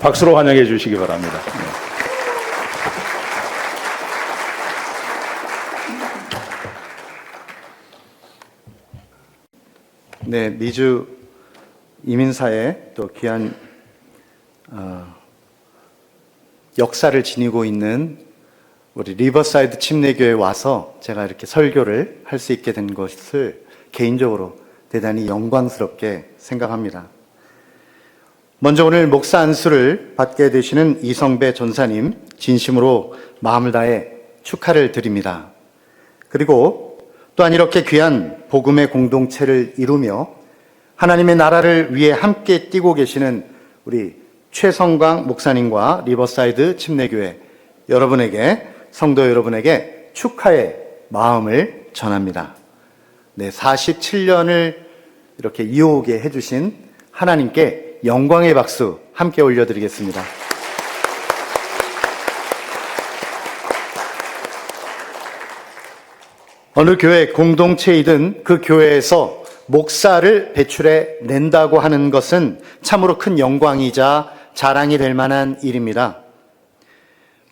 박수로 환영해 주시기 바랍니다. 네, 미주 이민사에 또 귀한 역사를 지니고 있는 우리 리버사이드 침례교회에 와서 제가 이렇게 설교를 할 수 있게 된 것을 개인적으로 대단히 영광스럽게 생각합니다. 먼저 오늘 목사 안수를 받게 되시는 이성배 전사님 진심으로 마음을 다해 축하를 드립니다. 그리고 또한 이렇게 귀한 복음의 공동체를 이루며 하나님의 나라를 위해 함께 뛰고 계시는 우리 최성광 목사님과 리버사이드 침례교회 여러분에게, 성도 여러분에게 축하의 마음을 전합니다. 네, 47년을 이렇게 이어오게 해주신 하나님께 영광의 박수 함께 올려드리겠습니다. 어느 교회 공동체이든 그 교회에서 목사를 배출해 낸다고 하는 것은 참으로 큰 영광이자 자랑이 될 만한 일입니다.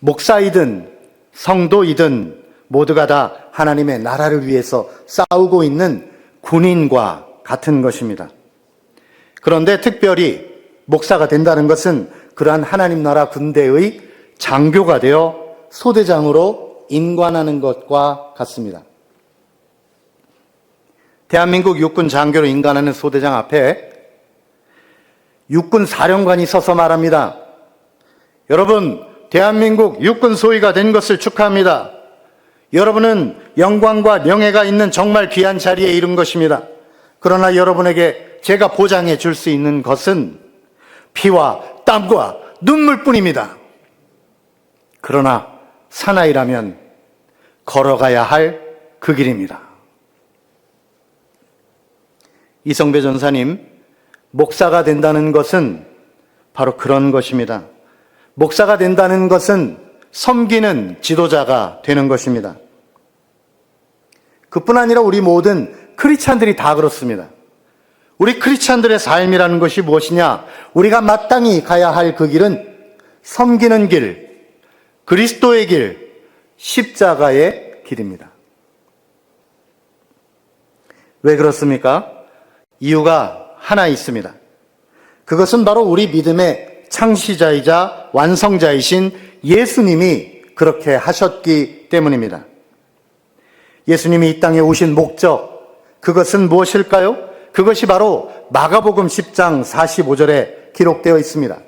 목사이든 성도이든 모두가 다 하나님의 나라를 위해서 싸우고 있는 군인과 같은 것입니다. 그런데 특별히 목사가 된다는 것은 그러한 하나님 나라 군대의 장교가 되어 소대장으로 인관하는 것과 같습니다. 대한민국 육군 장교로 인관하는 소대장 앞에 육군 사령관이 서서 말합니다. 여러분, 대한민국 육군 소위가 된 것을 축하합니다. 여러분은 영광과 명예가 있는 정말 귀한 자리에 이른 것입니다. 그러나 여러분에게 제가 보장해 줄 수 있는 것은 피와 땀과 눈물뿐입니다. 그러나 사나이라면 걸어가야 할 그 길입니다. 이성배 전사님, 목사가 된다는 것은 바로 그런 것입니다. 목사가 된다는 것은 섬기는 지도자가 되는 것입니다. 그뿐 아니라 우리 모든 크리스찬들이 다 그렇습니다. 우리 크리스찬들의 삶이라는 것이 무엇이냐? 우리가 마땅히 가야 할 그 길은 섬기는 길, 그리스도의 길, 십자가의 길입니다. 왜 그렇습니까? 이유가 하나 있습니다. 그것은 바로 우리 믿음의 창시자이자 완성자이신 예수님이 그렇게 하셨기 때문입니다. 예수님이 이 땅에 오신 목적, 그것은 무엇일까요? 그것이 바로 마가복음 10장 45절에 기록되어 있습니다.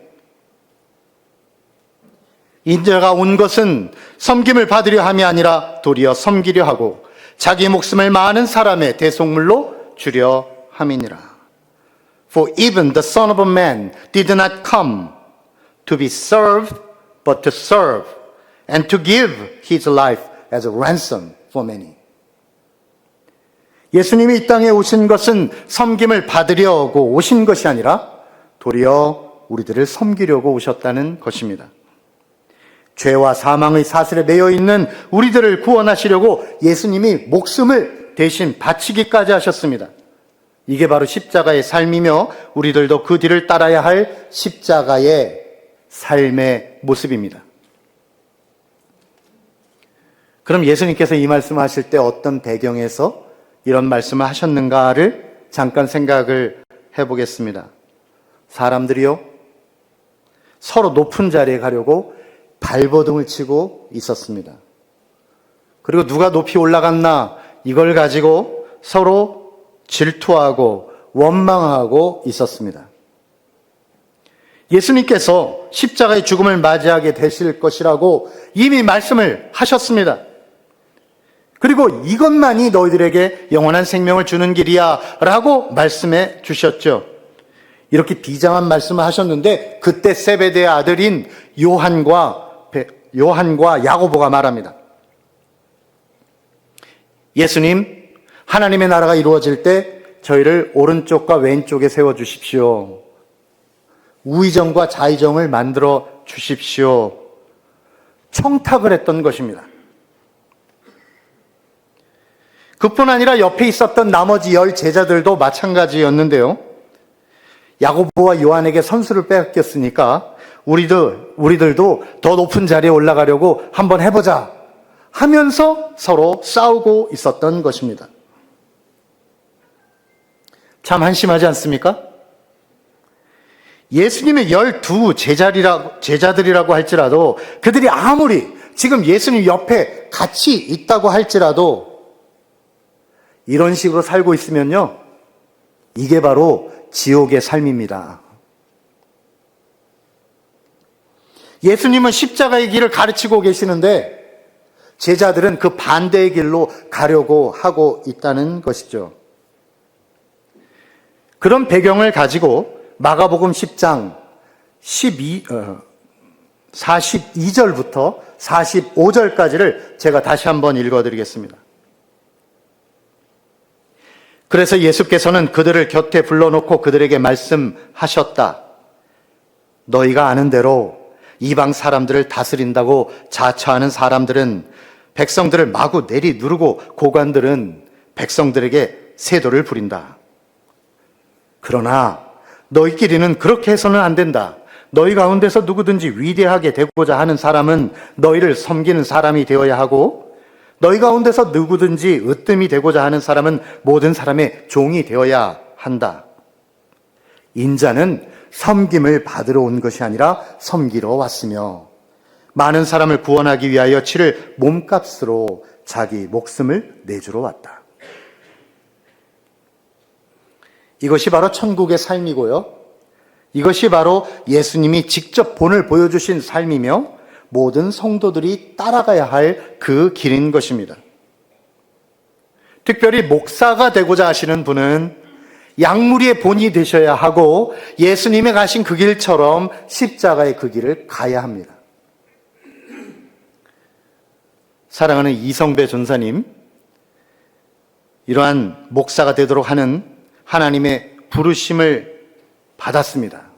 인자가 온 것은 섬김을 받으려 함이 아니라 도리어 섬기려 하고 자기 목숨을 많은 사람의 대속물로 주려 함이니라. For even the Son of Man did not come to be served, but to serve, and to give his life as a ransom for many. 예수님이 이 땅에 오신 것은 섬김을 받으려고 오신 것이 아니라 도리어 우리들을 섬기려고 오셨다는 것입니다. 죄와 사망의 사슬에 매여 있는 우리들을 구원하시려고 예수님이 목숨을 대신 바치기까지 하셨습니다. 이게 바로 십자가의 삶이며 우리들도 그 뒤를 따라야 할 십자가의 삶의 모습입니다. 그럼 예수님께서 이 말씀을 하실 때 어떤 배경에서 이런 말씀을 하셨는가를 잠깐 생각을 해보겠습니다. 사람들이요, 서로 높은 자리에 가려고 발버둥을 치고 있었습니다. 그리고 누가 높이 올라갔나 이걸 가지고 서로 질투하고 원망하고 있었습니다. 예수님께서 십자가의 죽음을 맞이하게 되실 것이라고 이미 말씀을 하셨습니다. 그리고 이것만이 너희들에게 영원한 생명을 주는 길이야 라고 말씀해 주셨죠. 이렇게 비장한 말씀을 하셨는데 그때 세베대의 아들인 요한과 야고보가 말합니다. 예수님, 하나님의 나라가 이루어질 때 저희를 오른쪽과 왼쪽에 세워주십시오. 우의정과 좌의정을 만들어 주십시오. 청탁을 했던 것입니다. 그뿐 아니라 옆에 있었던 나머지 10 제자들도 마찬가지였는데요. 야고보와 요한에게 선수를 뺏겼으니까 우리들도 더 높은 자리에 올라가려고 한번 해보자 하면서 서로 싸우고 있었던 것입니다. 참 한심하지 않습니까? 예수님의 12 제자들이라고 할지라도 그들이 아무리 지금 예수님 옆에 같이 있다고 할지라도 이런 식으로 살고 있으면요, 이게 바로 지옥의 삶입니다. 예수님은 십자가의 길을 가르치고 계시는데 제자들은 그 반대의 길로 가려고 하고 있다는 것이죠. 그런 배경을 가지고 마가복음 10장 42절부터 45절까지를 제가 다시 한번 읽어드리겠습니다. 그래서 예수께서는 그들을 곁에 불러놓고 그들에게 말씀하셨다. 너희가 아는 대로 이방 사람들을 다스린다고 자처하는 사람들은 백성들을 마구 내리 누르고 고관들은 백성들에게 세도를 부린다. 그러나 너희끼리는 그렇게 해서는 안 된다. 너희 가운데서 누구든지 위대하게 되고자 하는 사람은 너희를 섬기는 사람이 되어야 하고 너희 가운데서 누구든지 으뜸이 되고자 하는 사람은 모든 사람의 종이 되어야 한다. 인자는 섬김을 받으러 온 것이 아니라 섬기러 왔으며 많은 사람을 구원하기 위하여 치를 몸값으로 자기 목숨을 내주러 왔다. 이것이 바로 천국의 삶이고요. 이것이 바로 예수님이 직접 본을 보여주신 삶이며 모든 성도들이 따라가야 할 그 길인 것입니다. 특별히 목사가 되고자 하시는 분은 양무리의 본이 되셔야 하고 예수님이 가신 그 길처럼 십자가의 그 길을 가야 합니다. 사랑하는 이성배 전사님, 이러한 목사가 되도록 하는 하나님의 부르심을 받았습니다.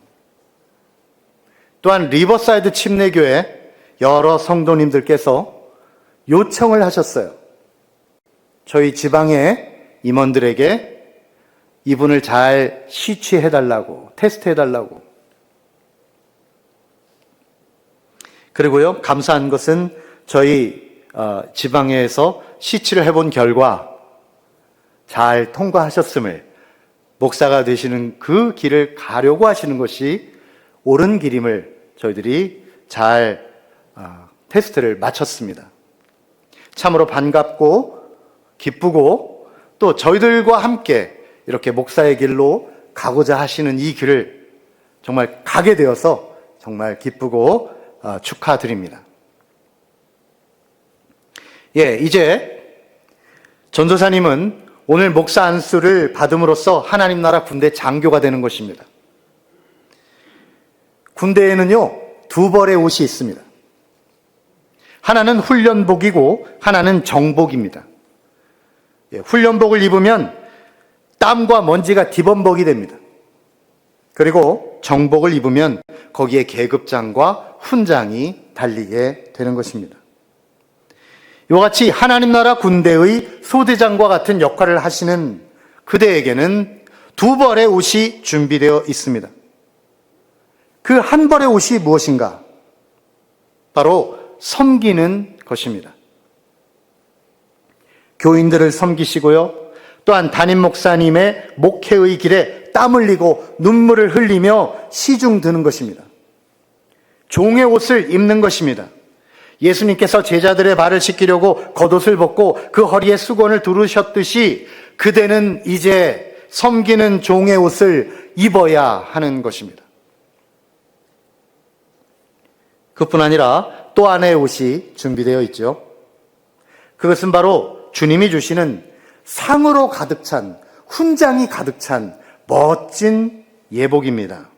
또한 리버사이드 침례교회 여러 성도님들께서 요청을 하셨어요. 저희 지방의 임원들에게 이분을 잘 시취해달라고, 테스트해달라고. 그리고요, 감사한 것은 저희 지방에서 시취를 해본 결과 잘 통과하셨음을, 목사가 되시는 그 길을 가려고 하시는 것이 옳은 길임을 저희들이 잘 테스트를 마쳤습니다. 참으로 반갑고 기쁘고 또 저희들과 함께 이렇게 목사의 길로 가고자 하시는 이 길을 정말 가게 되어서 정말 기쁘고 축하드립니다. 이제 전도사님은 오늘 목사 안수를 받음으로써 하나님 나라 군대 장교가 되는 것입니다. 군대에는요, 두 벌의 옷이 있습니다. 하나는 훈련복이고 하나는 정복입니다. 훈련복을 입으면 땀과 먼지가 뒤범벅이 됩니다. 그리고 정복을 입으면 거기에 계급장과 훈장이 달리게 되는 것입니다. 이와 같이 하나님 나라 군대의 소대장과 같은 역할을 하시는 그대에게는 두 벌의 옷이 준비되어 있습니다. 그 한 벌의 옷이 무엇인가? 바로 섬기는 것입니다. 교인들을 섬기시고요, 또한 담임 목사님의 목회의 길에 땀 흘리고 눈물을 흘리며 시중 드는 것입니다. 종의 옷을 입는 것입니다. 예수님께서 제자들의 발을 씻기려고 겉옷을 벗고 그 허리에 수건을 두르셨듯이 그대는 이제 섬기는 종의 옷을 입어야 하는 것입니다. 그뿐 아니라 또 하나의 옷이 준비되어 있죠. 그것은 바로 주님이 주시는 상으로 가득 찬, 훈장이 가득 찬 멋진 예복입니다.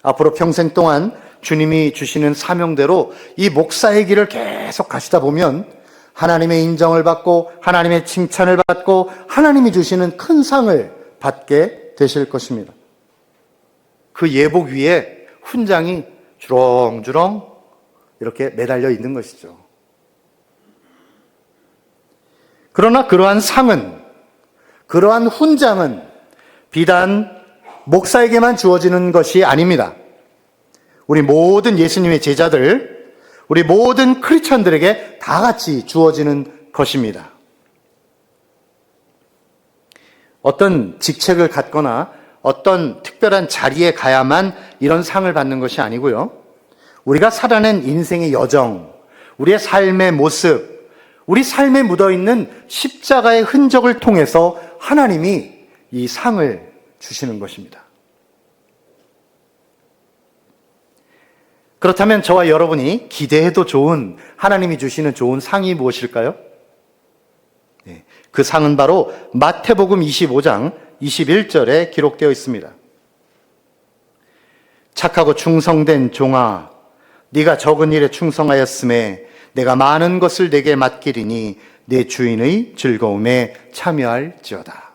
앞으로 평생 동안 주님이 주시는 사명대로 이 목사의 길을 계속 가시다 보면 하나님의 인정을 받고 하나님의 칭찬을 받고 하나님이 주시는 큰 상을 받게 되실 것입니다. 그 예복 위에 훈장이 주렁주렁 이렇게 매달려 있는 것이죠. 그러나 그러한 상은, 그러한 훈장은 비단 목사에게만 주어지는 것이 아닙니다. 우리 모든 예수님의 제자들, 우리 모든 크리스천들에게 다 같이 주어지는 것입니다. 어떤 직책을 갖거나 어떤 특별한 자리에 가야만 이런 상을 받는 것이 아니고요. 우리가 살아낸 인생의 여정, 우리의 삶의 모습, 우리 삶에 묻어있는 십자가의 흔적을 통해서 하나님이 이 상을 주시는 것입니다. 그렇다면 저와 여러분이 기대해도 좋은 하나님이 주시는 좋은 상이 무엇일까요? 네, 그 상은 바로 마태복음 25장 21절에 기록되어 있습니다. 착하고 충성된 종아, 네가 적은 일에 충성하였음에 내가 많은 것을 내게 맡기리니 내 주인의 즐거움에 참여할지어다.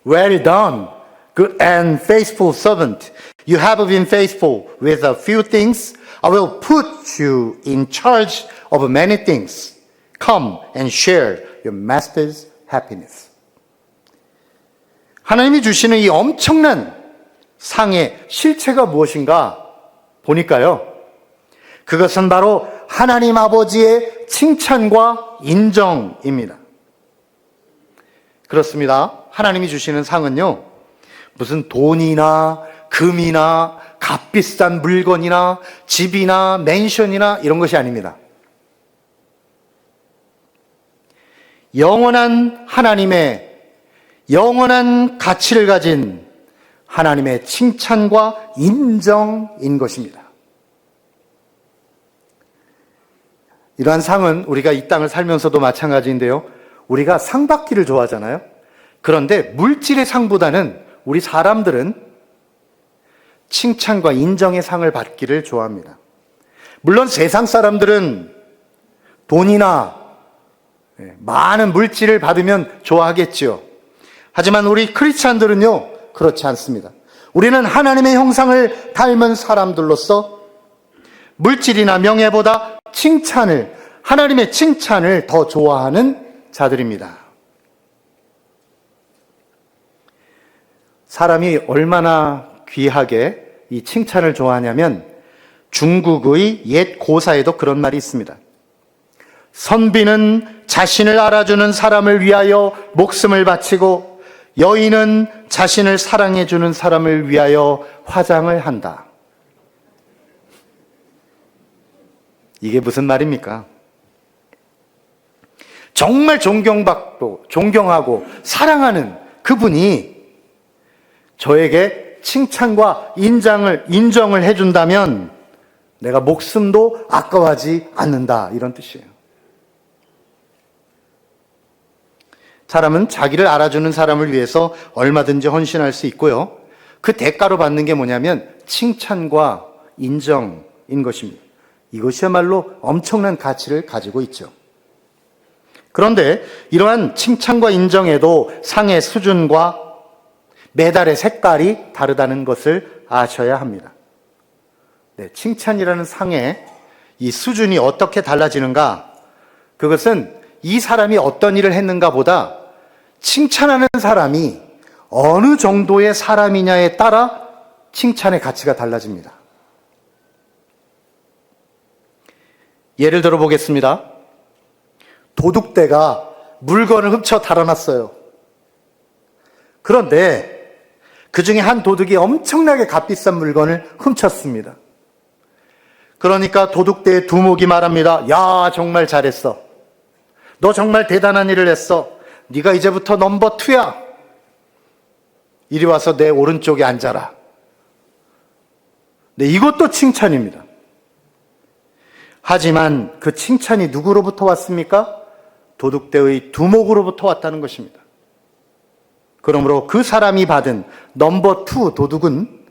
Well done, good and faithful servant. You have been faithful with a few things. I will put you in charge of many things. Come and share your master's happiness. 하나님이 주시는 이 엄청난 상의 실체가 무엇인가 보니까요. 그것은 바로 하나님 아버지의 칭찬과 인정입니다. 그렇습니다. 하나님이 주시는 상은요, 무슨 돈이나 금이나 값비싼 물건이나 집이나 맨션이나 이런 것이 아닙니다. 영원한 하나님의 영원한 가치를 가진 하나님의 칭찬과 인정인 것입니다. 이러한 상은 우리가 이 땅을 살면서도 마찬가지인데요. 우리가 상 받기를 좋아하잖아요. 그런데 물질의 상보다는 우리 사람들은 칭찬과 인정의 상을 받기를 좋아합니다. 물론 세상 사람들은 돈이나 많은 물질을 받으면 좋아하겠지요. 하지만 우리 크리스찬들은요, 그렇지 않습니다. 우리는 하나님의 형상을 닮은 사람들로서 물질이나 명예보다 칭찬을, 하나님의 칭찬을 더 좋아하는 자들입니다. 사람이 얼마나 귀하게 이 칭찬을 좋아하냐면 중국의 옛 고사에도 그런 말이 있습니다. 선비는 자신을 알아주는 사람을 위하여 목숨을 바치고 여인은 자신을 사랑해주는 사람을 위하여 화장을 한다. 이게 무슨 말입니까? 정말 존경받고 존경하고 사랑하는 그분이 저에게 칭찬과 인정을 해준다면 내가 목숨도 아까워하지 않는다, 이런 뜻이에요. 사람은 자기를 알아주는 사람을 위해서 얼마든지 헌신할 수 있고요. 그 대가로 받는 게 뭐냐면 칭찬과 인정인 것입니다. 이것이야말로 엄청난 가치를 가지고 있죠. 그런데 이러한 칭찬과 인정에도 상의 수준과 메달의 색깔이 다르다는 것을 아셔야 합니다. 네, 칭찬이라는 상의 이 수준이 어떻게 달라지는가? 그것은 이 사람이 어떤 일을 했는가 보다 칭찬하는 사람이 어느 정도의 사람이냐에 따라 칭찬의 가치가 달라집니다. 예를 들어 보겠습니다. 도둑대가 물건을 훔쳐 달아났어요. 그런데 그 중에 한 도둑이 엄청나게 값비싼 물건을 훔쳤습니다. 그러니까 도둑대의 두목이 말합니다. 야, 정말 잘했어. 너 정말 대단한 일을 했어. 네가 이제부터 넘버 2야. 이리 와서 내 오른쪽에 앉아라. 네, 이것도 칭찬입니다. 하지만 그 칭찬이 누구로부터 왔습니까? 도둑대의 두목으로부터 왔다는 것입니다. 그러므로 그 사람이 받은 넘버 2 도둑은,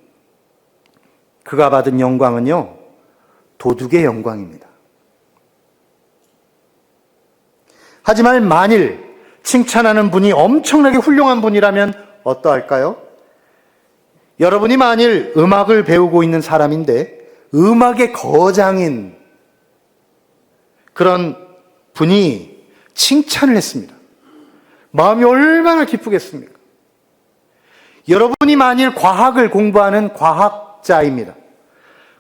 그가 받은 영광은요, 도둑의 영광입니다. 하지만 만일 칭찬하는 분이 엄청나게 훌륭한 분이라면 어떠할까요? 여러분이 만일 음악을 배우고 있는 사람인데 음악의 거장인 그런 분이 칭찬을 했습니다. 마음이 얼마나 기쁘겠습니까? 여러분이 만일 과학을 공부하는 과학 과학자입니다.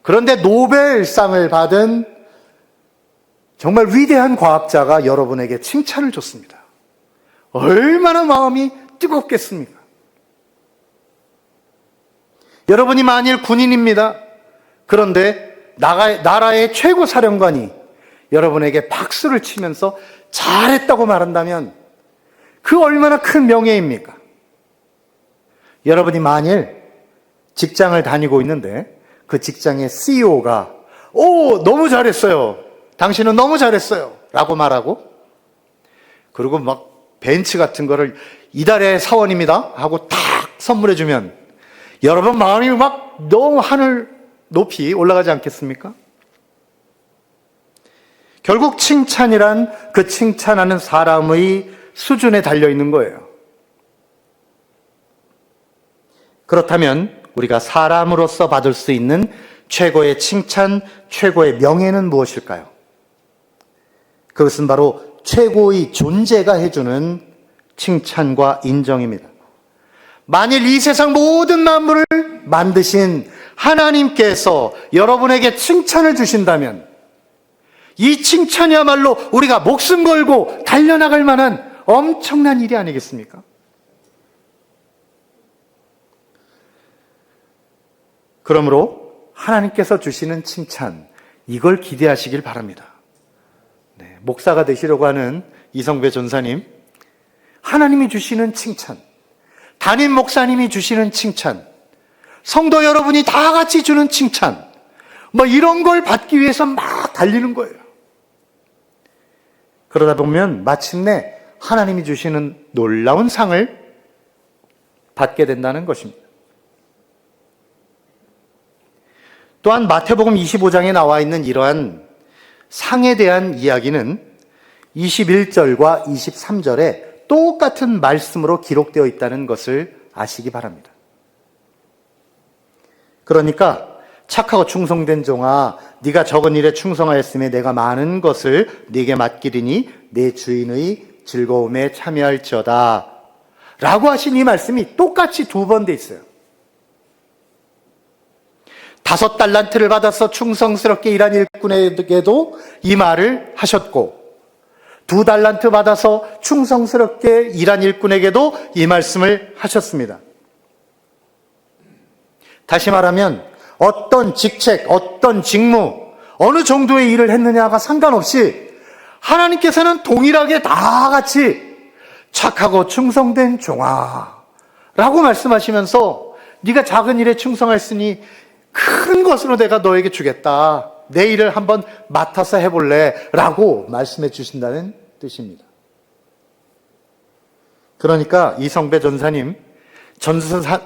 그런데 노벨상을 받은 정말 위대한 과학자가 여러분에게 칭찬을 줬습니다. 얼마나 마음이 뜨겁겠습니까? 여러분이 만일 군인입니다. 그런데 나라의 최고 사령관이 여러분에게 박수를 치면서 잘했다고 말한다면 그 얼마나 큰 명예입니까? 여러분이 만일 직장을 다니고 있는데 그 직장의 CEO가 너무 잘했어요. 당신은 너무 잘했어요. 라고 말하고, 그리고 막 벤츠 같은 거를 이달의 사원입니다 하고 탁 선물해주면 여러분 마음이 막 너무 하늘 높이 올라가지 않겠습니까? 결국 칭찬이란 그 칭찬하는 사람의 수준에 달려있는 거예요. 그렇다면 우리가 사람으로서 받을 수 있는 최고의 칭찬, 최고의 명예는 무엇일까요? 그것은 바로 최고의 존재가 해주는 칭찬과 인정입니다. 만일 이 세상 모든 만물을 만드신 하나님께서 여러분에게 칭찬을 주신다면 이 칭찬이야말로 우리가 목숨 걸고 달려나갈 만한 엄청난 일이 아니겠습니까? 그러므로 하나님께서 주시는 칭찬, 이걸 기대하시길 바랍니다. 목사가 되시려고 하는 이성배 전사님, 하나님이 주시는 칭찬, 담임 목사님이 주시는 칭찬, 성도 여러분이 다 같이 주는 칭찬, 이런 걸 받기 위해서 막 달리는 거예요. 그러다 보면 마침내 하나님이 주시는 놀라운 상을 받게 된다는 것입니다. 또한 마태복음 25장에 나와 있는 이러한 상에 대한 이야기는 21절과 23절에 똑같은 말씀으로 기록되어 있다는 것을 아시기 바랍니다. 그러니까 착하고 충성된 종아, 네가 적은 일에 충성하였으며 내가 많은 것을 네게 맡기리니 내 주인의 즐거움에 참여할지어다 라고 하신 이 말씀이 똑같이 두 번 돼 있어요. 5달란트를 받아서 충성스럽게 일한 일꾼에게도 이 말을 하셨고, 2달란트 받아서 충성스럽게 일한 일꾼에게도 이 말씀을 하셨습니다. 다시 말하면 어떤 직책, 어떤 직무, 어느 정도의 일을 했느냐가 상관없이 하나님께서는 동일하게 다 같이 착하고 충성된 종아 라고 말씀하시면서 네가 작은 일에 충성했으니 큰 것으로 내가 너에게 주겠다. 내 일을 한번 맡아서 해볼래? 라고 말씀해 주신다는 뜻입니다. 그러니까 이성배 전사님,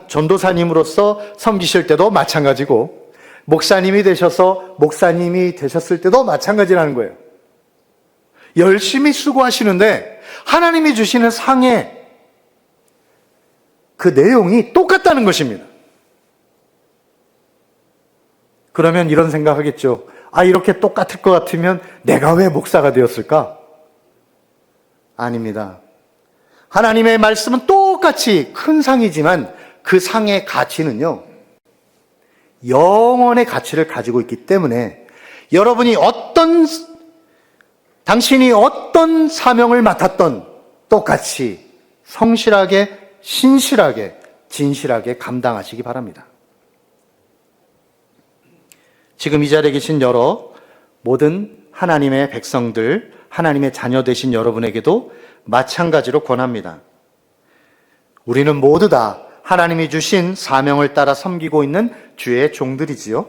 전도사님으로서 섬기실 때도 마찬가지고, 목사님이 되셔서 목사님이 되셨을 때도 마찬가지라는 거예요. 열심히 수고하시는데 하나님이 주시는 상의 그 내용이 똑같다는 것입니다. 그러면 이런 생각하겠죠. 이렇게 똑같을 것 같으면 내가 왜 목사가 되었을까? 아닙니다. 하나님의 말씀은 똑같이 큰 상이지만 그 상의 가치는요, 영원의 가치를 가지고 있기 때문에 여러분이 당신이 어떤 사명을 맡았던 똑같이 성실하게, 신실하게, 진실하게 감당하시기 바랍니다. 지금 이 자리에 계신 모든 하나님의 백성들, 하나님의 자녀 되신 여러분에게도 마찬가지로 권합니다. 우리는 모두 다 하나님이 주신 사명을 따라 섬기고 있는 주의 종들이지요.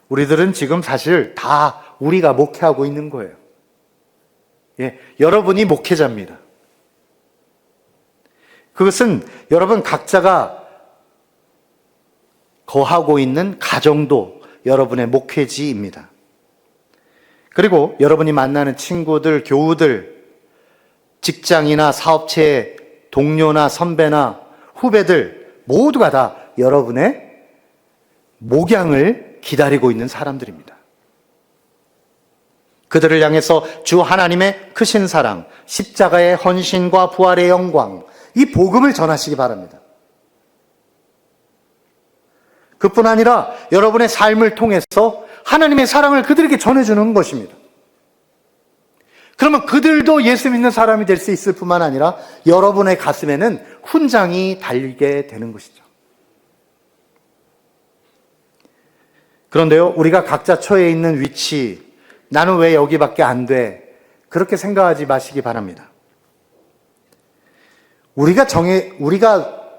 우리들은 지금 사실 다 우리가 목회하고 있는 거예요. 여러분이 목회자입니다. 그것은 여러분 각자가 거하고 있는 가정도 여러분의 목회지입니다. 그리고 여러분이 만나는 친구들, 교우들, 직장이나 사업체 동료나 선배나 후배들 모두가 다 여러분의 목양을 기다리고 있는 사람들입니다. 그들을 향해서 주 하나님의 크신 사랑, 십자가의 헌신과 부활의 영광, 이 복음을 전하시기 바랍니다. 그뿐 아니라 여러분의 삶을 통해서 하나님의 사랑을 그들에게 전해주는 것입니다. 그러면 그들도 예수 믿는 사람이 될 수 있을 뿐만 아니라 여러분의 가슴에는 훈장이 달리게 되는 것이죠. 그런데요, 우리가 각자 처해 있는 위치, 나는 왜 여기밖에 안 돼? 그렇게 생각하지 마시기 바랍니다. 우리가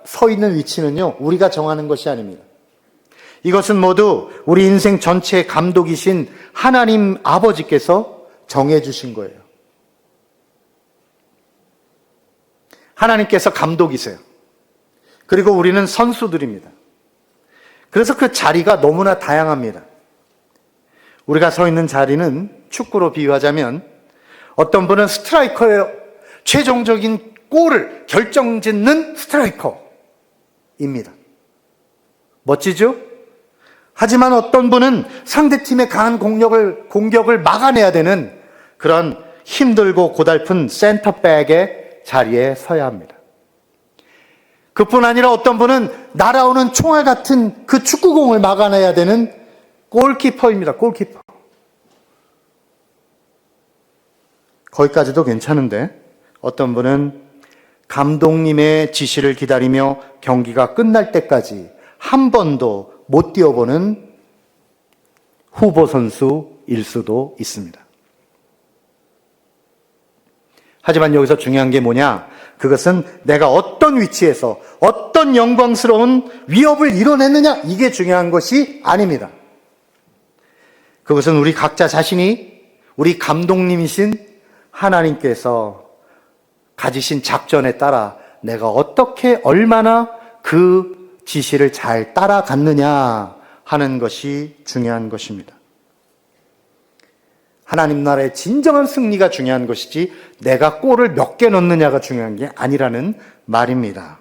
서 있는 위치는요, 우리가 정하는 것이 아닙니다. 이것은 모두 우리 인생 전체의 감독이신 하나님 아버지께서 정해주신 거예요. 하나님께서 감독이세요. 그리고 우리는 선수들입니다. 그래서 그 자리가 너무나 다양합니다. 우리가 서 있는 자리는 축구로 비유하자면 어떤 분은 스트라이커예요. 최종적인 골을 결정짓는 스트라이커입니다. 멋지죠? 하지만 어떤 분은 상대팀의 강한 공격을 막아내야 되는 그런 힘들고 고달픈 센터백의 자리에 서야 합니다. 그뿐 아니라 어떤 분은 날아오는 총알 같은 그 축구공을 막아내야 되는 골키퍼입니다. 골키퍼. 거기까지도 괜찮은데 어떤 분은 감독님의 지시를 기다리며 경기가 끝날 때까지 한 번도 못 뛰어보는 후보 선수일 수도 있습니다. 하지만 여기서 중요한 게 뭐냐? 그것은 내가 어떤 위치에서 어떤 영광스러운 위협을 이뤄냈느냐, 이게 중요한 것이 아닙니다. 그것은 우리 각자 자신이 우리 감독님이신 하나님께서 가지신 작전에 따라 내가 어떻게 얼마나 그 지시를 잘 따라갔느냐 하는 것이 중요한 것입니다. 하나님 나라의 진정한 승리가 중요한 것이지 내가 골을 몇 개 넣느냐가 중요한 게 아니라는 말입니다.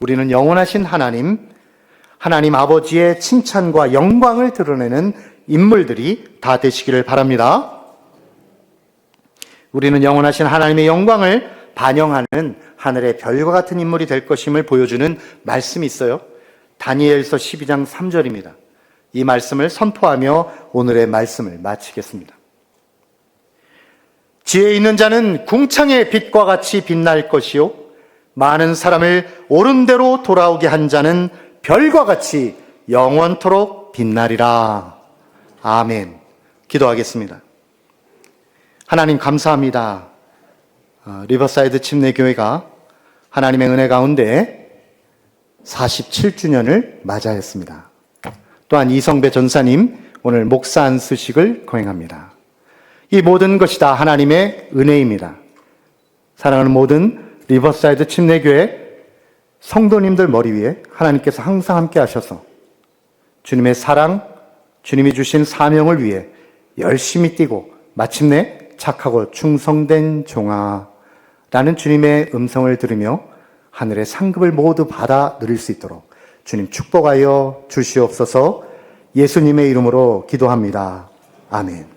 우리는 영원하신 하나님 아버지의 칭찬과 영광을 드러내는 인물들이 다 되시기를 바랍니다. 우리는 영원하신 하나님의 영광을 반영하는 하늘의 별과 같은 인물이 될 것임을 보여주는 말씀이 있어요. 다니엘서 12장 3절입니다. 이 말씀을 선포하며 오늘의 말씀을 마치겠습니다. 지혜 있는 자는 궁창의 빛과 같이 빛날 것이요 많은 사람을 옳은 대로 돌아오게 한 자는 별과 같이 영원토록 빛나리라. 아멘. 기도하겠습니다. 하나님 감사합니다. 리버사이드 침례교회가 하나님의 은혜 가운데 47주년을 맞이하였습니다. 또한 이성배 전사님 오늘 목사 안수식을 거행합니다. 이 모든 것이 다 하나님의 은혜입니다. 사랑하는 모든 리버사이드 침례교회 성도님들 머리 위에 하나님께서 항상 함께 하셔서 주님의 사랑, 주님이 주신 사명을 위해 열심히 뛰고 마침내 착하고 충성된 종아라는 주님의 음성을 들으며 하늘의 상급을 모두 받아 누릴 수 있도록 주님 축복하여 주시옵소서. 예수님의 이름으로 기도합니다. 아멘.